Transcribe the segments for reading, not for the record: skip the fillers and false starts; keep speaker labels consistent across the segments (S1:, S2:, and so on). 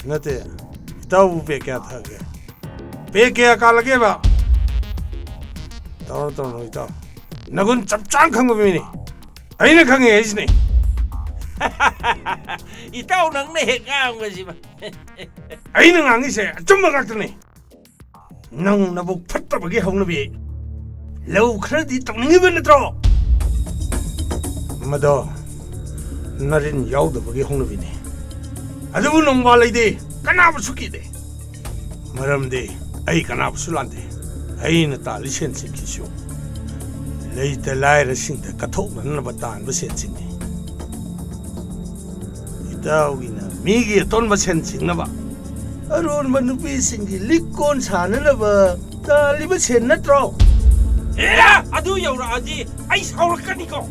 S1: नते इताऊ पे क्या था के पे क्या का लगे बा तो इताऊ नगुन चपचांग खंग बिनी अइने खंगे इसने
S2: इताऊ नंगने हेगांग बसिबा
S1: अइने ngangiसे अचुम्मा गाक्तने नंग नबुक फत्तबगे हौनबी लौ खरदी तंगिबे नत्रो मदो नरिन याउदबगे हौनबीने अदुबु नंगवा लैदे कनाबु सुकीदे मरमदे अई कनाबु सुलांदे अइने ताली सेंसिकिसु लेते लायरे सिंगदे कथोकनबा तानबा सेंसिंगने इताउगिना मीगी तोनबा सेंसिंगनबा अरुण मनुपी सिंगी लिकोन साननबा तालिबा सेन नत्रो
S2: एरा अदु यौराजी आई साउरकनिको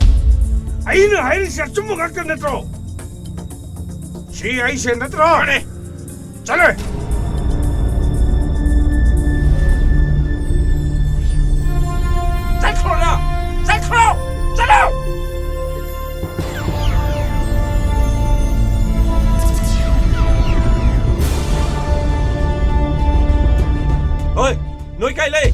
S1: अइने हाइरिसे चुम्मु गाक्त नत्रो सी आई से नत्रो अरे चले
S2: चलो ओए नोई काय ले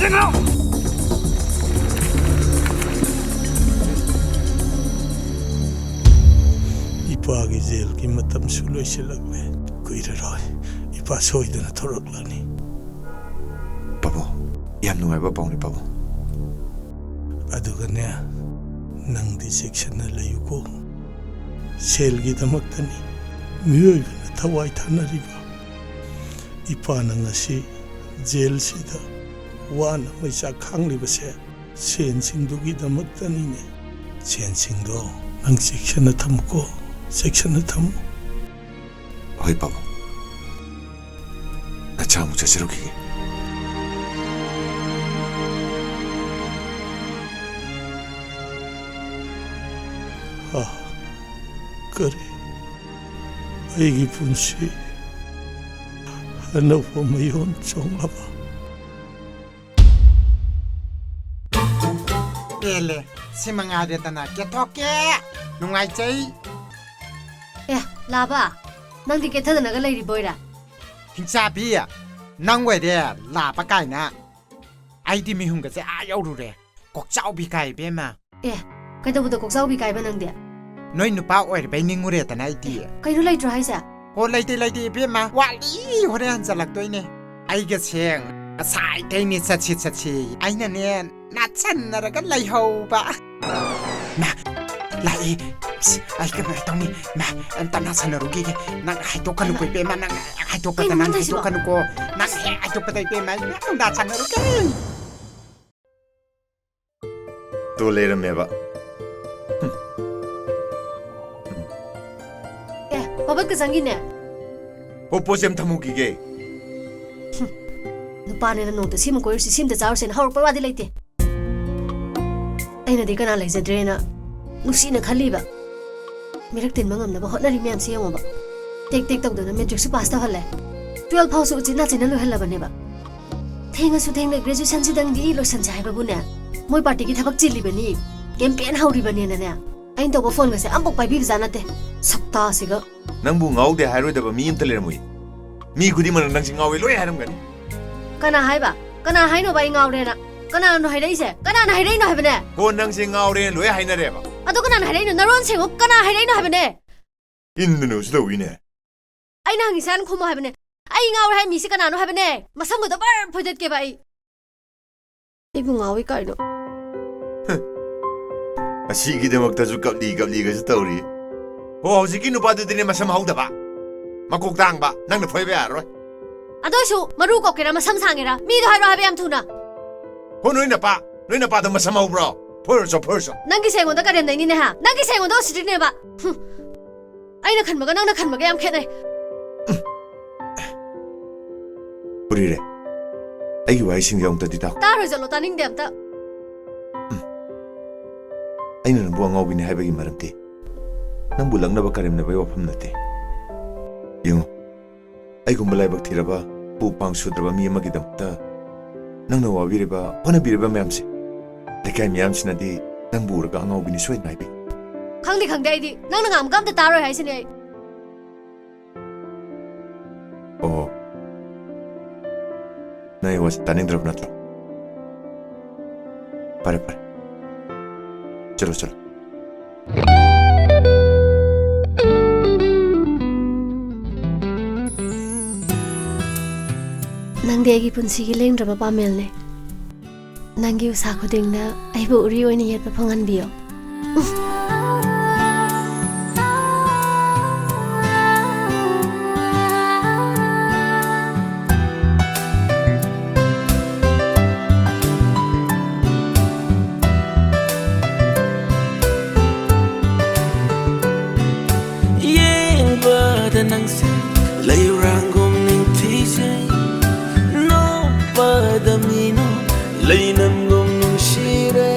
S1: तानो इपागी जेल की मतम सुलोइसे लगले कुइररोय इपा सोइदना थोरकलानी
S3: बाबू याम नुंगाइबा पाउनी बाबू
S1: अदुगने नंगदी सेक्शन लयुको सेल की दमक्तनी मियोइबना थवाई थानरिबा इपा नंगसी जेल सिदा वाना मैसा खांगलिबसे सेनसिंगदुगी दमक्तनीने सेनसिंगदो नंग सेक्शन थमको सेक्शन थम
S3: होय बाबू अच्छा मुझे जरूरी
S1: हाँ करे अगी पुंसी अनौब मयोन चोंगलाबा
S4: Ele, si mangade tana ke thoke nungai chai
S5: ए लाबा नंदी के थदना ग लैरि बोइरा
S4: hincha bi ya nangwe de la pa kai na ai di mi hung ga se a yau ru re kok chau bi kai be ma
S5: A कैदबुद कोक्साउ be काइबा Nande
S4: noi nu pa oi be ningu re tana ai di
S5: कैरु लैट्रो हाइसा
S4: ho lai te be ma wa li ho re han jalak toi ne ai ga seng sai dai ni sa chi ai na ne na chan na ra ga lai ho ba na lai ai ka ba tong ni na an ta na san ru gi na hai to kan ko be ma na hai to pa ta na hai to kan ko na hai to pa dai be ma na da san ru gi
S3: तो ले रहे मेवा
S5: ए बबत के संगीने
S3: वो पोसेम थमुकी के
S5: नुपाने न note SIM कोइर SIM त चाउर सेन हौर पवादि लैते ऐना दि कना लैजद्रेना नुसिना खलिबा मिरक तिन मंगम न होटनरि म्याम से यमबा टेक टेक तौदना मैट्रिक्स पास ता हल्ले 12 फाउ सु चिना चिना लो हल्ला बनेबा थेंगा ग्रेजुएशन सिदंग दि लोसन जायबा बुने मोय पार्टी की थबक चिल्लिबनी कैंपेन हौरिबनी नने आइन तब फोन गसे अम्बक पाइबि जानते सप्ता सिगा
S3: नंबु ngaudे हाइरोदबा मी इमत लेरमुई मी खुदी मन नंग सिंगावे लोय हारमगनी
S5: कना हाइबा कना हाइनो बाइ ngaउरेना कना नो हाइदैसे कना न हाइदैनो हाइबने
S3: हो नंग सिंगावरे लोय हाइनरेबा
S5: अदो कना न हाइदैनो नरोन सेगो कना हाइदैनो हाइबने
S3: इन्दनु स्लोविने
S5: आइना हंगिसान खुमो हाइबने आई ngaउरे हाइ मिसि कना नो हाइबने मसंगो द बर फोजत के बाइ ꯑꯩꯕꯨ ꯉꯥꯎꯏ ꯀꯥꯏꯅꯣ
S3: ꯑꯁꯤꯒꯤꯗꯃꯛꯇꯁꯨ ꯀꯞꯂꯤꯒꯁꯨ ꯇꯧꯔꯤ ꯍꯣ ꯍꯧꯖꯤꯛꯀꯤ ꯅꯨꯄꯥꯗꯨꯗꯤꯅꯦ ꯃꯁꯝ ꯍꯧꯗꯕ ꯃꯀꯣꯛ ꯇꯥꯡꯕ ꯅꯪꯅ ꯐꯣꯏꯕ ꯌꯥꯔꯣꯏ
S5: ꯑꯗꯣꯏꯁꯨ ꯃꯔꯨ ꯀꯣꯛꯀꯦꯔꯥ ꯃꯁꯝ ꯁꯥꯡꯒꯦꯔꯥ ꯃꯤꯗꯣ ꯍꯥꯏꯔꯣ ꯍꯥꯏꯕ ꯌꯥꯝ ꯊꯨꯅ
S3: ꯍꯣ ꯅꯣꯏ ꯅꯄꯥꯗꯣ ꯃꯁꯝ ꯍꯧꯕ꯭ꯔꯣ ꯐꯣꯏꯔꯁꯨ
S5: ꯅꯪꯒꯤ ꯁꯦꯡꯉꯣꯟꯗ ꯀꯔꯦꯝꯅꯩꯅꯤꯅꯦ ꯍꯥ ꯅꯪꯒꯤ ꯁꯦꯡꯉꯣꯟꯗ ꯎꯁꯤꯠꯇ꯭ꯔꯤꯅꯦꯕ ꯑꯩꯅ ꯈꯟꯕꯒ ꯅꯪꯅ ꯈꯟꯕꯒ ꯌꯥꯝ ꯈꯦꯠꯅꯩ
S3: ꯄꯨꯔꯤꯔꯦ ꯑꯩꯒꯤ ꯋꯥꯍꯩꯁꯤꯡꯁꯦ ꯑꯃꯨꯛꯇꯗꯤ ꯇꯥꯎ
S5: ꯇꯥꯔꯣꯏ ꯆꯠꯂꯣ ꯇꯥꯅꯤꯡꯗꯦ ꯑꯝꯇ
S3: ꯑꯩꯅ ꯅꯪꯕꯨ ꯑꯉꯥꯎꯕꯤꯅꯤ ꯍꯥꯏꯕꯒꯤ ꯃꯔꯝꯗꯤ ꯅꯪꯕꯨ ꯂꯛꯅꯕ ꯀꯔꯦꯝꯅꯕꯒꯤ ꯋꯥꯐꯝ ꯅꯠꯇꯦ ꯌꯦꯡꯉꯨ ꯑꯩꯒꯨꯝꯕ ꯂꯥꯏꯕꯛ ꯊꯤꯔꯕ ꯄꯨ ꯄꯥꯡ ꯁꯨꯗ꯭ꯔꯕ ꯃꯤ ꯑꯃꯒꯤꯗꯃꯛꯇ ꯅꯪꯅ ꯋꯥꯕꯤꯔꯤꯕ ꯍꯣꯠꯅꯕꯤꯔꯤꯕ ꯃꯌꯥꯝꯁꯦ ꯂꯩꯀꯥꯏ ꯃꯌꯥꯝꯁꯤꯅꯗꯤ ꯅꯪꯕꯨ ꯎꯔꯒ ꯑꯉꯥꯎꯕꯤꯅꯤ ꯁꯣꯏꯗꯅ ꯍꯥꯏꯕꯤ
S5: ꯈꯪꯗꯦ ꯑꯩꯗꯤ ꯅꯪꯅ ꯉꯥꯡꯕꯒ ꯑꯝꯇ ꯇꯥꯔꯣꯏ ꯍꯥꯏꯁꯤꯅꯦ ꯑꯩ
S3: ꯑꯣ ꯅꯪ ꯑꯩ ꯋꯥꯁꯦ ꯇꯥꯅꯤꯡꯗ꯭ꯔꯕ ꯅꯠꯇ꯭ꯔꯣ ꯐꯔꯦ ꯆꯠꯂꯣ
S5: ꯅꯪꯗꯤ ꯑꯩꯒꯤ ꯄꯨꯟꯁꯤꯒꯤ ꯂꯦꯡꯗ꯭ꯔꯕ ꯄꯥꯃꯦꯜꯅꯦ ꯅꯪꯒꯤ ꯎꯁꯥ ꯈꯨꯗꯤꯡꯅ ꯑꯩꯕꯨ ꯎꯔꯤ ꯑꯣꯏꯅ ꯌꯦꯠꯄ ꯐꯪꯍꯟꯕꯤꯌꯣ
S6: yengba nangse layrangom ningthise no padamino laynamgom nungshire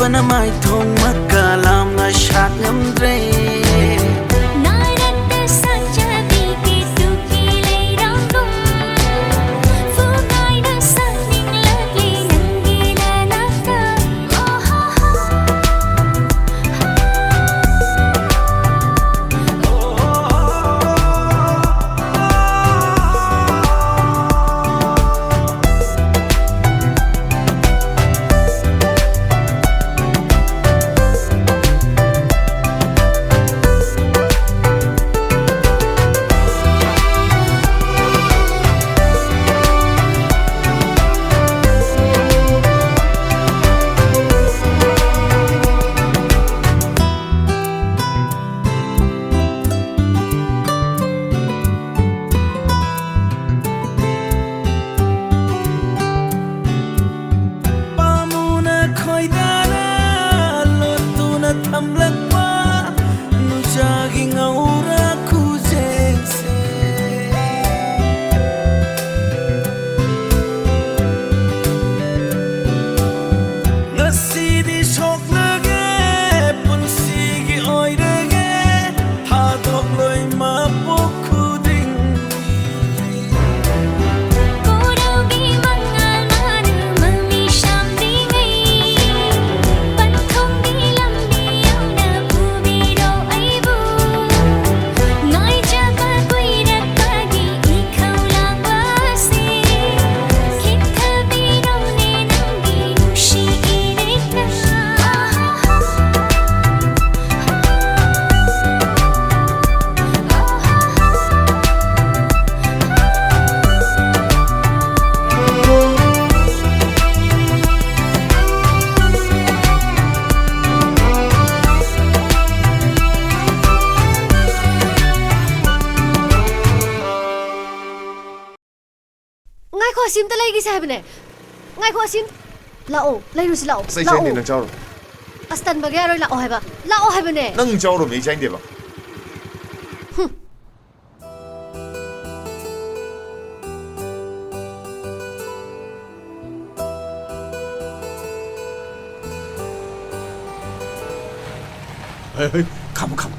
S6: bana mai thong makalam na shat ngamdre
S7: narat saja bi tu ki le rangum fu kai da saning lagi nangila nata
S5: asim ta lai gi sa bane ngai ko asim lao lai ru si lao
S3: sai sai ne nang chao
S5: astan ba ga roi lao hai ba lao hai bane
S3: nang chao ro me chai de ba
S1: come come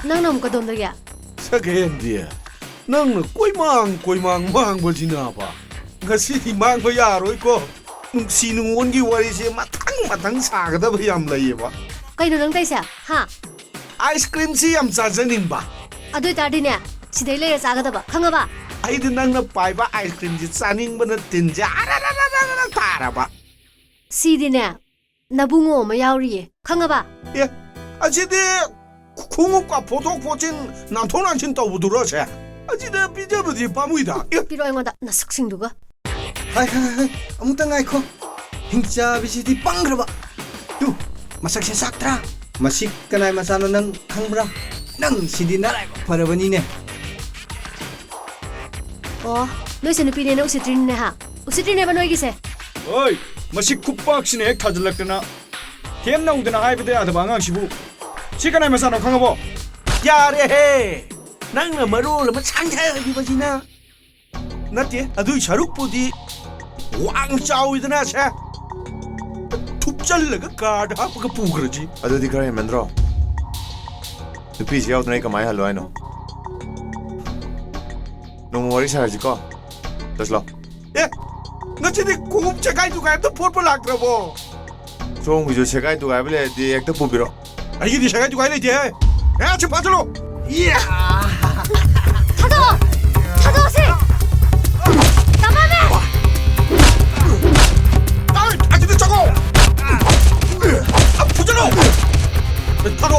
S5: nang nom ka dom da ya
S1: Second dia nang koi mang bajina ba ngasi di mang ba yaroi ko nung sinungon gi wari se matang sa ga da ba yam lai ba
S5: kai no nang tai sa ha
S1: ice cream si yam cha janin ba
S5: adoi ta di ne sidai le sa ga da ba khanga ba
S1: ai de nang na pai ba ice cream ji chaning ba na tin ja ra ta ba
S5: si di ne nabungo ma yaw ri khanga ba
S1: 예 아지데 공업과 보통 포진 남통난친 떠부들어세 아지데 비저부디 빠무이다
S5: piro aingoda na saksing duga
S8: hai amutang ngai kho hingcha bisidi pangraba tu masak se saktra masik kanai masano nang khangbra nang sidi narai parabani ne
S5: oh noi se nupi ne no usitrin ne ha usitrin ne ba noi gi se
S9: 어이, 마시 쿡박신에 액 타질락드나 게임 나오드나 하이브데 아드방아 시부 시간 하면서 너 강아보
S1: 야래 낭나 마루를 뭐 창자기 버지나 나띠 아두 샤룩부디 왕짜오이드나 세 툭잘라가 가드 하프가 부그러지
S3: adu di kare mendro tu pi jiao tu nei ka mai ha lo ai no no wari sa ji ko daslo
S1: 예 나치디 공업체 가이도 가이도 폴폴 라크라보
S3: chong bi jo che kai tu ga bele di ek ta pu biro
S1: 아 이게 니 샤가이도 가이네 제 야, 저 봐줄로 이야
S5: 타도 세 나만해
S1: 아이 아지도 저거 아 부자로 타도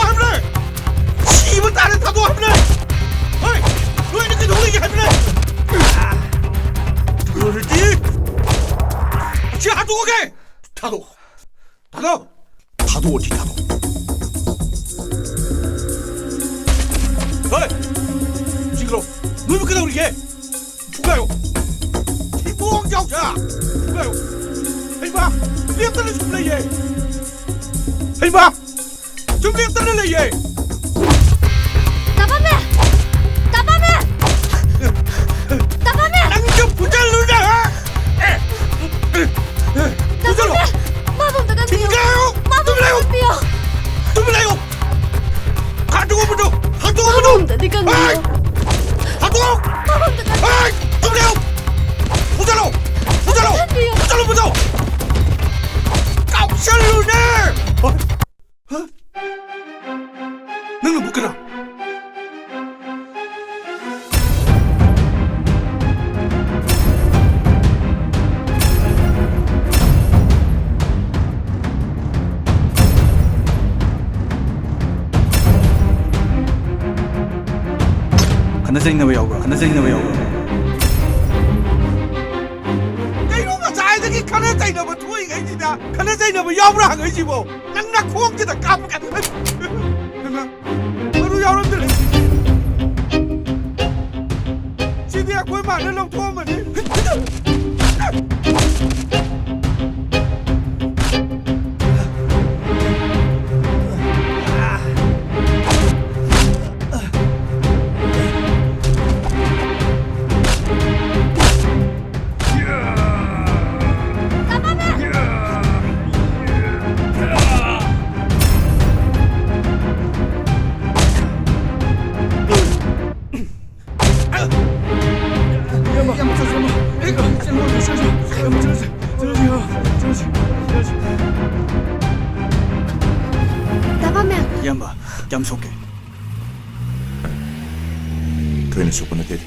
S1: 하면은 씨발 딸을 타도 하면은 어이 왜 이렇게 놀리게 하면은 그러지 지 하도 오게 타도 어디 타도 어이 시끄러 왜 이렇게 나오게 죽어요 기부왕자오자 죽어요 해봐 리액터를 좀 내게 해봐 좀 리액터를 내게
S5: 나만해
S1: 낭좀 부잘르자 부잘러
S5: 마법 다가
S1: ting가요
S5: 마법
S1: 뚜밀라요 하도
S5: 마법 다디 강요
S1: 하도
S5: 마법 다가
S1: 아이 뚜밀라요 부잘러 깝살루네 너는 못 가나
S9: 하나 쟁나왜 야오가
S1: 이놈아 자이들이 가는 자이너버 두이가 있다 가는 자이너버 야부라 한 거지 뭐 낭나 고음지다 까부가 바로 여러분들 시대야 그 말을 놓고 오면
S9: 얌바 얌속게
S3: tuin su pun te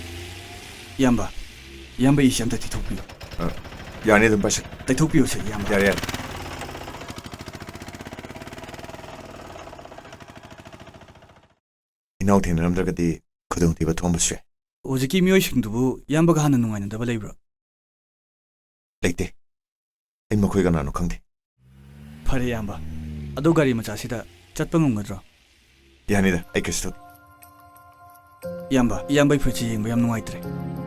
S9: 얌바 이 시험다 뒤톡비요
S3: ya ne dum ba shik
S9: 뒤톡비요세 얌바
S3: ya inau thing nam da ga di khudung ti ba thom ba shwe
S9: 오지기 미오싱두부 얌바가 하는 농아는 더블 레이브로
S3: leite ai ma khoi ga na no khang de
S9: 파레 얌바 ꯑꯗꯣ ꯒꯥꯔꯤ ꯃꯆꯥꯁꯤꯗ ꯆꯠꯄ ꯉꯝꯒꯗ꯭ꯔꯣ?
S3: ꯌꯥꯅꯤꯗ ꯑꯩ ꯀꯩꯁꯨ ꯇꯧ.
S9: ꯏꯌꯥꯝꯕꯩ ꯐꯨꯔꯤꯠꯁꯤ ꯌꯦꯡꯕ ꯌꯥꯝ ꯅꯨꯡꯉꯥꯏꯇ꯭ꯔꯦ.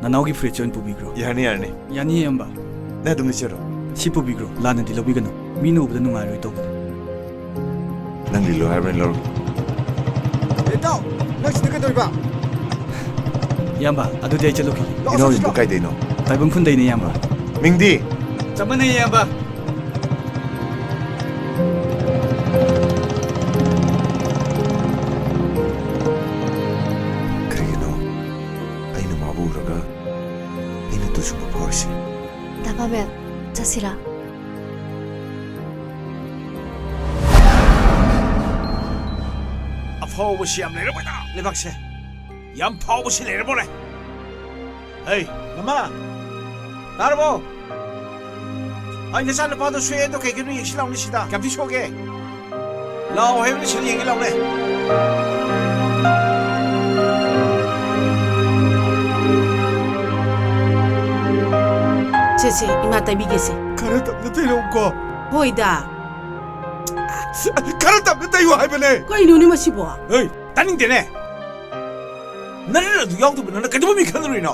S9: ꯅꯅꯥꯎꯒꯤ ꯐꯨꯔꯤꯠꯁꯤ ꯑꯣꯏꯅ ꯄꯨꯕꯤꯈ꯭ꯔꯣ.
S3: ꯌꯥꯔꯅꯤ ꯌꯥꯔꯅꯤ.
S9: ꯌꯥꯅꯤ ꯏꯌꯥꯝꯕ.
S3: ꯅꯪ ꯑꯗꯨꯝ ꯂꯤꯠꯆꯔꯣ.
S9: ꯁꯤ ꯄꯨꯕꯤꯈ꯭ꯔꯣ. ꯂꯥꯟꯅꯗꯤ ꯂꯧꯕꯤꯒꯅꯨ. ꯃꯤꯅ ꯎꯕꯗ ꯅꯨꯡꯉꯥꯏꯔꯣꯏ ꯇꯧꯕꯅꯦ.
S3: ꯅꯪ ꯂꯤꯠꯂꯣ ꯍꯥꯏꯕꯅꯤ ꯂꯧꯔꯣ.
S4: ꯏꯇꯥꯎ ꯅꯪ ꯁꯤꯗ ꯀꯩꯗꯧꯔꯤꯕ?
S9: ꯏꯌꯥꯝꯕ ꯑꯗꯨꯗꯤ ꯑꯩ ꯆꯠꯂꯨꯈꯤ.
S3: ꯏꯅꯥꯎꯁꯤꯡꯗꯣ ꯀꯥꯏꯗꯩꯅꯣ?
S9: ꯇꯥꯏꯕꯪ ꯈꯨꯟꯗꯩꯅꯦ ꯏꯌꯥꯝꯕ.
S3: ꯃꯤꯡꯗꯤ?
S9: ꯆꯞ ꯃꯥꯟꯅꯩ ꯏꯌꯥꯝꯕ.
S3: ꯀꯔꯤꯒꯤꯅꯣ ꯑꯩꯅ ꯃꯥꯕꯨ ꯎꯔꯒ ꯑꯩꯅ ꯇꯨꯁꯨꯡꯕ ꯐꯥꯎꯔꯤꯁꯤ?
S5: 다밤에 자시라.
S2: ꯑꯐꯥꯎꯕꯁꯤ ꯌꯥꯝ ꯂꯩꯔꯕꯣꯏꯗ ꯂꯩꯕꯥꯛꯁꯦ. ꯌꯥꯝ ꯐꯥꯎꯕꯁꯤ ꯂꯩꯔꯕꯣꯅꯦ. ꯍꯩ ꯃꯃꯥ ꯇꯥꯔꯕꯣ? ꯑꯩ ꯅꯆꯥ ꯅꯨꯄꯥꯗꯣ ꯁꯣꯛꯑꯦꯗꯣ ꯀꯩꯒꯤꯅꯣ ꯌꯦꯡꯁꯤꯜꯂꯥꯎꯅꯦ ꯁꯤꯗ. ꯀꯌꯥꯝꯗꯤ ꯁꯣꯛꯒꯦ? ꯂꯥꯛꯑꯣ ꯍꯥꯏꯕꯅꯤ ꯁꯤꯗ ꯌꯦꯡꯒꯦ ꯂꯥꯎꯅꯦ.
S10: ꯁꯦ 이마 따비게세.
S1: खरा तबने तेरोको.
S10: 호이다.
S1: खरा तबने तेयो 하이ब네.
S10: 거이누니 마시보.
S2: 에이 따닝대네. 나는 야우도 나는 그대로 미칸으로이노.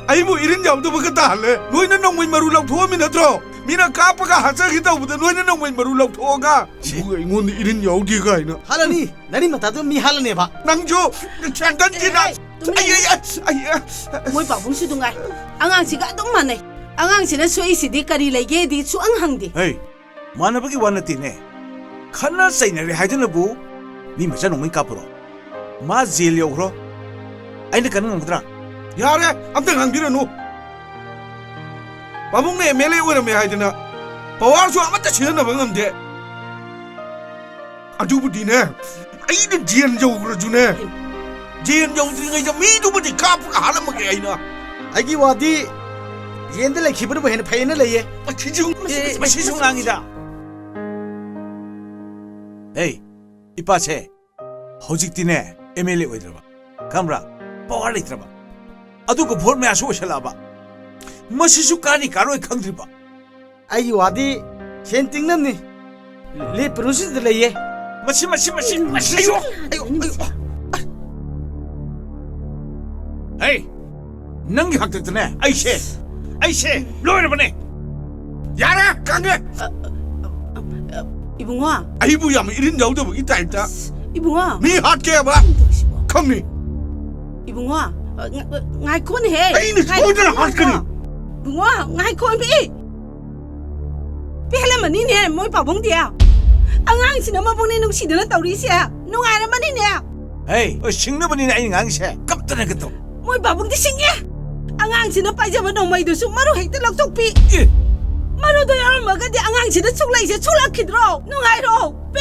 S1: 아이모 이런 야우도가 다 할래. 너희는 농민 마루 럭토면 되더라. 미나 까빠가 하자기 다보다 너희는 농민 마루 럭토가. 뭐가 이건 이런 야우디가 아니나.
S8: 할라니 나니 마타도 미 할라네 봐.
S1: 낭조 잔단지나. 아야.
S10: 모이 바봉수둥가. 앙앙시가 똥만네. 앙앙시는 소이시디 까리 레게디 수앙항디.
S2: 에이 만나보기 원했디네. 칸나 사이너리 하이드나부 니 맞아 농민 까불어. 마 제일요그러. 아이는 가는 건가더라.
S1: 야래 아무튼 강비라노. 바봉네 MLA 오라메 하이드나. 바와서 아무튼 지연나 방음데. 아주부디네. 아이는 지연저그러 주네. 지연저그가 이제 미도부디 까부가 하는 먹게 아이나.
S8: 아기 와디 옌들 기브르 뭐 해는 파이는 레예.
S2: 시중랑이다. 에이 이빠세 허직디네 MLA 오이들봐. 감라 뽀갈리 들어봐. 아두고 볼메 아수 오실라봐. 머시수 까니 까로이 강들봐.
S8: 아기 와디 헨팅남니 레 프로시드 레예.
S2: 마시. 에이 능기 학득드네. 아이씨 로이르버네. 야라 강게.
S10: 이붕아.
S1: 아이부야 이런 야우도 있다 있다.
S10: 이붕아.
S1: 미 핫게 봐. 컴니.
S10: 이붕아. ngaikon he.
S1: 아이는 소리를 하거니.
S10: 붕아 ngaikon 비. 비헬레만이네 모이 바봉디야. 앙앙시나 마봉네 농시드는 따우리시야. 농아라만이네.
S2: 에이 싱너버니네 아이 앙세 깜ጠ네 그또.
S10: 모이 바봉디 싱게. 앙앙시나 빠져봐 농마이도 수마루 획들 럭톡비. 마루도 열마가디 앙앙시나 속라이세 솔라키드로. 농아이로.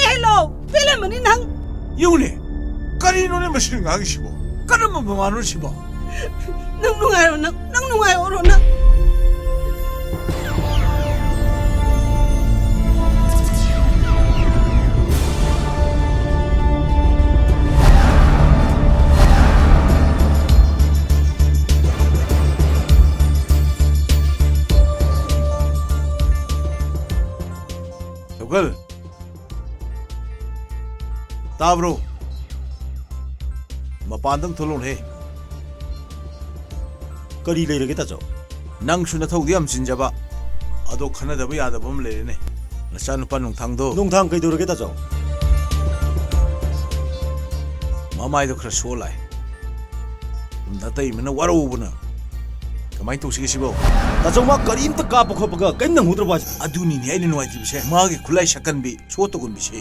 S10: 베헬레만이 낭.
S2: 이오네 까리노네 마시는 앙시고. 까르면 뭐하는 시보.
S10: 낭 농아이로 나.
S2: gal tabro mapandang tholon he
S8: करी ले रगे ताजो
S2: nang shuna thau diam sinjaba ado khana da ba ya da bam le ne nacha nu pa nong thang do
S8: 농탕 कई दोरगे ताजो
S2: mamai do khra so lai da tai mena waro buna kamai to sigi sibo
S8: ताजो मा करीम त का पखपगा कई नंग हुद्र बाज
S2: aduni ni aini noi tibse magi khulai shakan bi so to gun bi se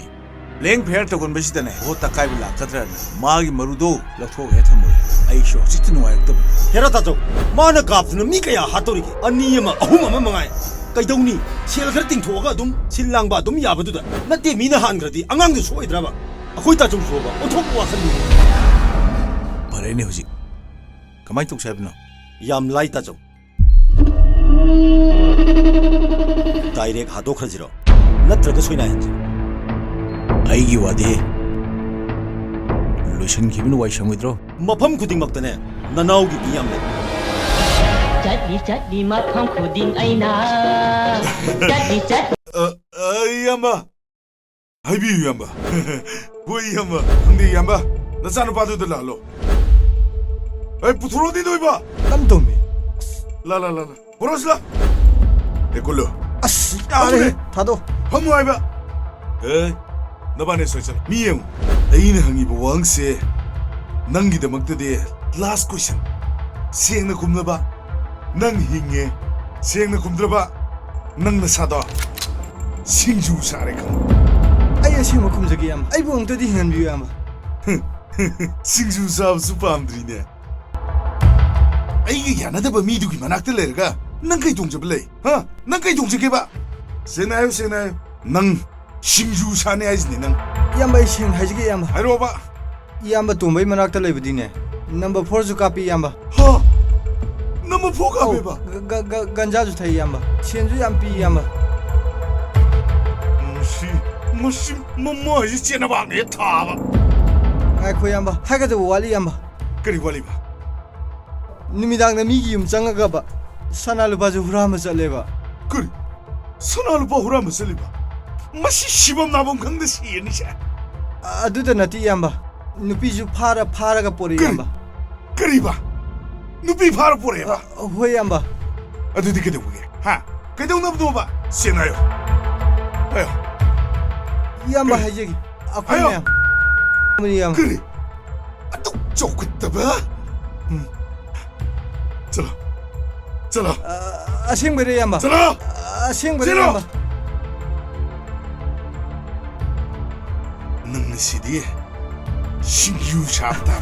S2: leng pher to gun bi sidane ho ta kai bi la khatra magi marudo lakho he thamur ai sho sit no ai to
S8: Hera ताजो माना कापन मी कया Hattori अनि मा अहुम मा मंगाय कइदौनी cell खर तिंथोगा दुम सिललांगबा दुम याबदुदा नते मीना हानग्रदी अंगांग सोइद्राबा अखोय ताजो सोबा ओथोक वाखन
S2: bare ne hoji kamai to sabna
S8: याम लाई ताजो डायरेक्ट हादो खरजिरो नत्रग सोइना हंज
S2: ai gi wadi lotion gibin wai samudro
S8: मफम खुदिंग मक्तने ननाउगी बियाम ले
S11: चटनी मफम खुदिंग ऐना चटनी
S1: Ayama 하이비 얌바. 보이 얌바. 근데 얌바. 나 사는 바도들 라로. 아이 부트로디 너이바.
S8: 땀dom이.
S1: 라라라라. 보라슬라. 에콜로.
S8: 아씨, 야래. 다도.
S1: 한무 아이바. 에이. 너반에 서 있잖아. 미영. 아이는 항이보 왕세. 낭기다막다데 last question. 생나 굽나봐. 낭 힝에. 생나 굽들어봐. 낭나 사다. 싱주 사레 강.
S8: 아이 아시마 kum자기 얌. 아이 봉도디 hinganbiyo 얌.
S1: 싱주 사업수 팜드리네. 아이게 야나다바 미두기 만학들 레르가 낭 카이 동접을래. 하? 낭 카이 동접해봐. 세나요 세나요. 낭 싱주 사네 아이즈네 낭.
S8: 얌바 이싱 하지게 얌.
S1: 하이로봐.
S8: 얌바 톰바이 만학다 레이브디네. 넘버 4주 카피 얌바.
S1: 하? 넘버 4 카피봐.
S8: 간자주 타이 얌바. 치엔주 얌피 얌바.
S1: 무시 뭐지 째나봐 내 타봐.
S8: 아이코 얌바. 하가도 와리 얌바.
S1: 그리 관리봐.
S8: 누미당나 미기 윰 짱가가 사나루 바주 후라마 살레바.
S1: 그리 선알로 봐 후라면 쓸리봐. 마시 시범 나본 강대 시연이샤.
S8: 아두다 나티 얌바. 누피주 파라가 포리 얌바.
S1: 그리봐. 누비 바로 보래봐.
S8: 호이 얌바.
S1: 아두디 그대 보게. 하. 그대 오나부도 봐. 세나요. 아유.
S8: 얌바 하지기.
S1: 아유.
S8: 아무리 얌.
S1: 그래. 아또 좋겠다 봐. 잘라. 잘라.
S8: 아싱베레 얌바.
S1: 잘라.
S8: 아싱베레 얌바.
S1: 능 시디 신규 샵다.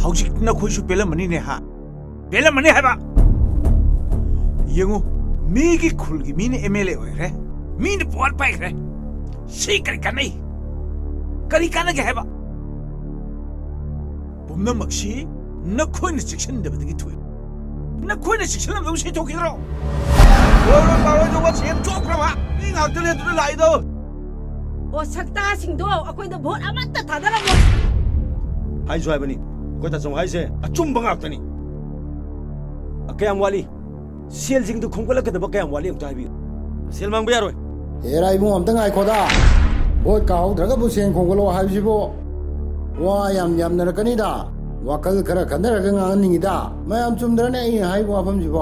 S2: ꯍꯧꯖꯤꯛꯅ ꯑꯩꯈꯣꯏꯁꯨ ꯄꯦꯜꯂꯝꯃꯅꯤꯅꯦ ꯍꯥ ꯄꯦꯜꯂꯝꯃꯅꯤ ꯍꯥꯏꯕ ꯌꯦꯡꯉꯨ ꯃꯤꯒꯤ ꯈꯨꯜꯒꯤ ꯃꯤꯅ MLA ꯑꯣꯏꯈ꯭ꯔꯦ ꯃꯤꯅ ꯄꯣꯠ ꯄꯥꯏꯈ꯭ꯔꯦ ꯁꯤ ꯀꯔꯤ ꯀꯥꯟꯅꯩ ꯀꯔꯤ ꯀꯥꯟꯅꯒꯦ ꯍꯥꯏꯕ ꯄꯨꯝꯅꯃꯛꯁꯤ ꯅꯈꯣꯏꯅ ꯆꯦꯛꯁꯤꯟꯗꯕꯗꯒꯤ ꯊꯣꯛꯏ ꯅꯈꯣꯏꯅ ꯆꯦꯛꯁꯤꯜꯂꯝꯗꯕ ꯁꯤ ꯊꯣꯛꯈꯤꯗ꯭ꯔꯣ ꯂꯣꯏꯔꯣꯏ ꯄꯥꯔꯣꯏꯗꯧꯕ ꯁꯦꯟ ꯊꯣꯛꯈ꯭ꯔꯕ ꯃꯤ ꯉꯥꯛꯇꯅꯦ ꯑꯗꯨꯅ ꯂꯥꯛꯏꯗꯣ
S10: ꯑꯣ ꯁꯛꯇꯥꯁꯤꯡꯗꯣ ꯑꯩꯈꯣꯏꯗ ꯚꯣꯠ ꯑꯃꯠꯇ ꯊꯥꯗꯔꯝꯃꯣꯏ
S8: 하이주 하이버니 거기다 좀 하이세 좀 방학더니 그냥 와리 셀징도 콩글락게다 그냥 와리 엄청 하이비 셀망 비야로
S11: 에라 이봉 엄청 아이코다 뭐 가우드라가 무슨 공글로 하이시보 와 얌얌나라까니다 와칼 그라 간다라가 나는이다 마ям 좀들네 이 하이보 아범지보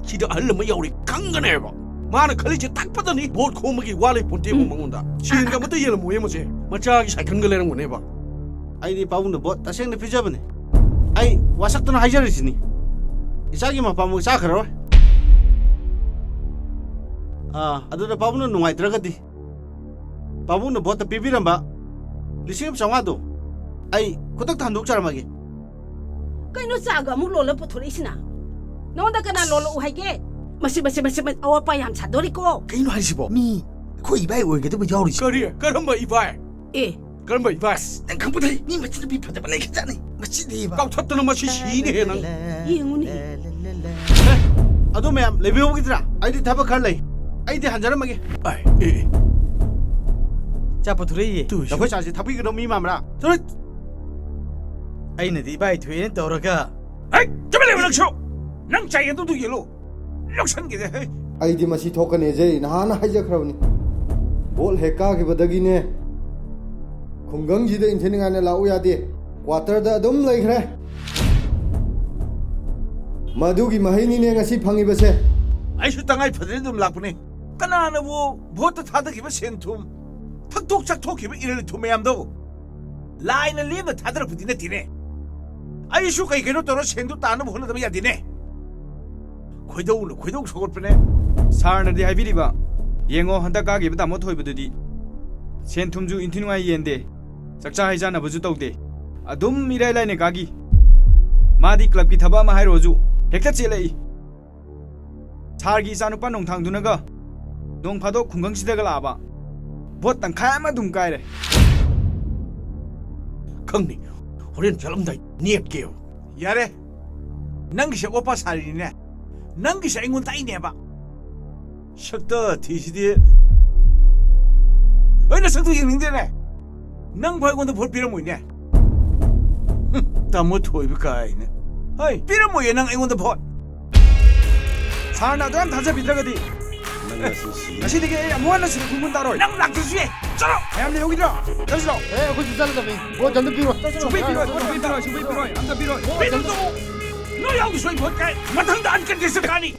S1: 기도 알려면 여우리 강간해봐. 마나 칼리지 딱 받더니 뭘 고막이 와리 본때고 먹는다. 지인가부터 얘는 뭐해 뭐지? 마차기 사경글래는 건 해봐.
S2: 아이디 바운드 뭐 따생나 피자버네 아이 와삭도나 하이자르시니 이사기만 바무 사크로 아두다 바운드 누가이 들어가디 바운드 보다 비비람바 리싱업 정화도 아이 고닥도 한독 자라마게
S10: ꯀꯩꯅꯣ ꯆꯥꯒ ꯑꯃꯨꯛ ꯂꯣꯜꯂ ꯄꯨꯊꯣꯔꯛꯏꯁꯤꯅ ꯅꯉꯣꯟꯗ ꯀꯅꯥ ꯂꯣꯜꯂꯛꯎ ꯍꯥꯏꯒꯦ ꯃꯁꯤ ꯑꯋꯥꯠꯄ ꯌꯥꯝ ꯁꯥꯗꯣꯔꯤꯀꯣ
S1: 그이노 하시보.
S2: 미 ꯑꯩꯈꯣꯏ 이바이 ꯑꯣꯏꯒꯗꯕ ꯌꯥꯎꯔꯤꯁꯤ
S1: 그리 그런바 이발.
S10: ꯑꯦ
S1: 그런바 이발.
S2: 난 강부대 니 멋지는 비파자만 내겠잖니 멋지네 봐
S1: 깡쳤다는 맛이 시네 난.
S10: ꯌꯦꯡꯉꯨꯅꯦ
S2: ꯑꯗꯣ ꯃꯌꯥꯝ ꯂꯩꯕꯤꯍꯧꯈꯤꯗ꯭ꯔꯥ ꯑꯩꯗꯤ ꯊꯕꯛ ꯈꯔ ꯂꯩ ꯑꯩꯗꯤ ꯍꯟꯖꯔꯝꯃꯒꯦ
S1: 아이 에.
S8: ꯆꯥ ꯄꯨꯊꯣꯔꯛꯏꯌꯦ
S2: ꯅꯈꯣꯏ ꯆꯥꯁꯤ ꯊꯛꯄꯤꯒꯗꯧ ꯃꯤ ꯃꯥꯟꯕ꯭ꯔꯥ
S8: ꯑꯩꯅꯗꯤ ꯏꯕꯥꯏ ꯊꯣꯏꯅ ꯇꯧꯔꯒ
S1: 아이 좀 내고 럭쇼. 난 자이도 얘로. 럭선게 돼.
S11: ꯑꯩꯗꯤ ꯃꯁꯤ ꯊꯣꯛꯀꯅꯦꯖꯩ ꯅꯍꯥꯟꯅ ꯍꯥꯏꯖꯈ꯭ꯔꯕꯅꯤ ꯕꯣꯜ ꯍꯦꯛ ꯀꯥꯈꯤꯕꯗꯒꯤꯅꯦ ꯈꯨꯡꯒꯪꯁꯤꯗ ꯏꯟꯊꯤꯅꯤꯡꯉꯥꯏꯅ ꯂꯥꯛꯎ ꯌꯥꯗꯦ ꯀ꯭ꯋꯥꯇꯔꯗ ꯑꯗꯨꯝ ꯂꯩꯈ꯭ꯔꯦ ꯃꯗꯨꯒꯤ ꯃꯍꯩꯅꯤꯅꯦ ꯉꯁꯤ ꯐꯪꯉꯤꯕꯁꯦ
S2: ꯑꯩꯁꯨ ꯇꯉꯥꯏ ꯐꯗ꯭ꯔꯦ ꯑꯗꯨꯝ ꯂꯥꯛꯄꯅꯦ ꯀꯅꯥꯅꯕꯨ ꯚꯣꯠꯇ ꯊꯥꯗꯈꯤꯕ ꯁꯦꯟꯊꯨꯝ ꯊꯛꯇꯣꯛ ꯆꯥꯛꯊꯣꯛꯈꯤꯕ ꯏꯔꯜ ꯊꯨꯝ ꯃꯌꯥꯝꯗꯣ ꯂꯥꯏꯅ ꯂꯦꯝꯅ ꯊꯥꯗꯔꯛꯄꯗꯤ ꯅꯠꯇꯦꯅꯦ ꯑꯩꯁꯨ ꯀꯩ ꯀꯩꯅꯣ ꯇꯧꯔ ꯁꯦꯟꯗꯨ ꯇꯥꯅꯕ ꯍꯣꯠꯅꯗꯕ ꯌꯥꯗꯦꯅꯦ ꯈꯣꯏꯗꯧ ꯁꯧꯒꯠꯄꯅꯦ
S9: ꯁꯥꯔꯅꯗꯤ ꯍꯥꯏꯕꯤꯔꯤꯕ ꯌꯦꯡꯉꯣ ꯍꯟꯗꯛ ꯀꯥꯈꯤꯕ ꯇꯥꯃꯣ ꯊꯣꯏꯕꯗꯨꯗꯤ ꯁꯦꯟ ꯊꯨꯝꯁꯨ ꯏꯟꯊꯤ ꯅꯨꯡꯉꯥꯏ ꯌꯦꯟꯗꯦ ꯆꯥꯛꯆꯥ ꯍꯩꯖꯥꯟꯅꯕꯁꯨ ꯇꯧꯗꯦ ꯑꯗꯨꯝ ꯏꯔꯥꯏ ꯂꯥꯏꯅ ꯀꯥꯈꯤ ꯃꯥꯗꯤ ꯀ꯭ꯂꯕꯀꯤ ꯊꯕꯛ ꯑꯃ ꯍꯥꯏꯔꯣꯁꯨ ꯍꯦꯛꯇ ꯆꯦꯜꯂꯛꯏ ꯁꯥꯔꯒꯤ ꯏꯆꯥꯅꯨꯄꯥ ꯅꯣꯡꯊꯥꯡꯗꯨꯅꯒ ꯅꯣꯡ ꯐꯥꯗꯣꯛ ꯈꯨꯡꯒꯪꯁꯤꯗꯒ ꯂꯥꯛꯑꯕ ꯚꯣꯠ ꯇꯪꯈꯥꯏ ꯑꯃ ꯑꯗꯨꯝ ꯀꯥꯏꯔꯦ
S1: ꯈꯪꯅꯤ ꯍꯣꯔꯦꯟ ꯆꯠꯂꯝꯗꯥꯏ ꯅꯦꯞꯀꯦ요.
S2: ꯌꯥꯔꯦ ꯅꯪꯒꯤꯁꯦ ꯑꯣꯄꯥ ꯁꯥꯔꯤꯅꯤꯅꯦ ꯅꯪꯒꯤꯁꯦ ꯑꯩꯉꯣꯟ ꯇꯥꯛꯏꯅꯦꯕ ꯁꯛꯇ ꯊꯤꯁꯤꯗꯤ ꯑꯩꯅ ꯁꯛꯇꯨ ꯌꯦꯡꯅꯤꯡꯗꯦꯅꯦ ꯅꯪ ꯐꯥꯎ ꯑꯩꯉꯣꯟꯗ ꯚꯣꯠ ꯄꯤꯔꯝꯃꯣꯏꯅꯦ ꯇꯥꯃꯣ ꯊꯣꯏꯕ ꯀꯥꯏꯅ ꯍꯩ ꯄꯤꯔꯝꯃꯣꯏꯌꯦ ꯅꯪ ꯑꯩꯉꯣꯟꯗ ꯚꯣꯠ
S9: ꯁꯥꯔꯅ ꯑꯗꯨꯌꯥꯝ ꯊꯥꯖꯕꯤꯗ꯭ꯔꯒꯗꯤ ꯉꯁꯤꯗꯒꯤ ꯑꯩ ꯑꯃꯨꯛ ꯍꯟꯅ ꯁꯤꯗ ꯈꯨꯡꯒꯨꯟ ꯇꯥꯔꯣꯏ
S2: ꯅꯪ ꯂꯥꯛꯇ꯭ꯔꯁꯨ ꯌꯥꯏ ꯆꯠꯂꯣ
S9: ꯃꯌꯥꯝ ꯂꯩꯍꯧꯈꯤꯗ꯭ꯔꯣ ꯆꯠꯂꯣ
S11: ꯑꯩꯈꯣꯏꯁꯨ ꯆꯠꯂꯗꯕꯅꯤ ꯚꯣꯠ ꯑꯝꯇ ꯄꯤꯔꯣ
S9: ꯁꯨꯡꯄꯤ ꯄꯤꯔꯣꯏ ꯁꯨꯡꯄꯤ ꯄꯤꯔꯣꯏ ꯁꯨꯡꯄꯤ ꯄꯤꯔꯣꯏ ꯑꯝꯇ ꯄꯤꯔꯣꯏ
S2: ꯄꯤꯔꯝꯗꯣ ꯅꯣꯏ ꯌꯥꯎꯗꯁꯨ ꯑꯩ ꯚꯣꯠ ꯀꯥꯏ ꯃꯊꯪꯗ ꯑꯟꯀꯟꯗꯤꯁꯟ ꯀꯥꯅꯤ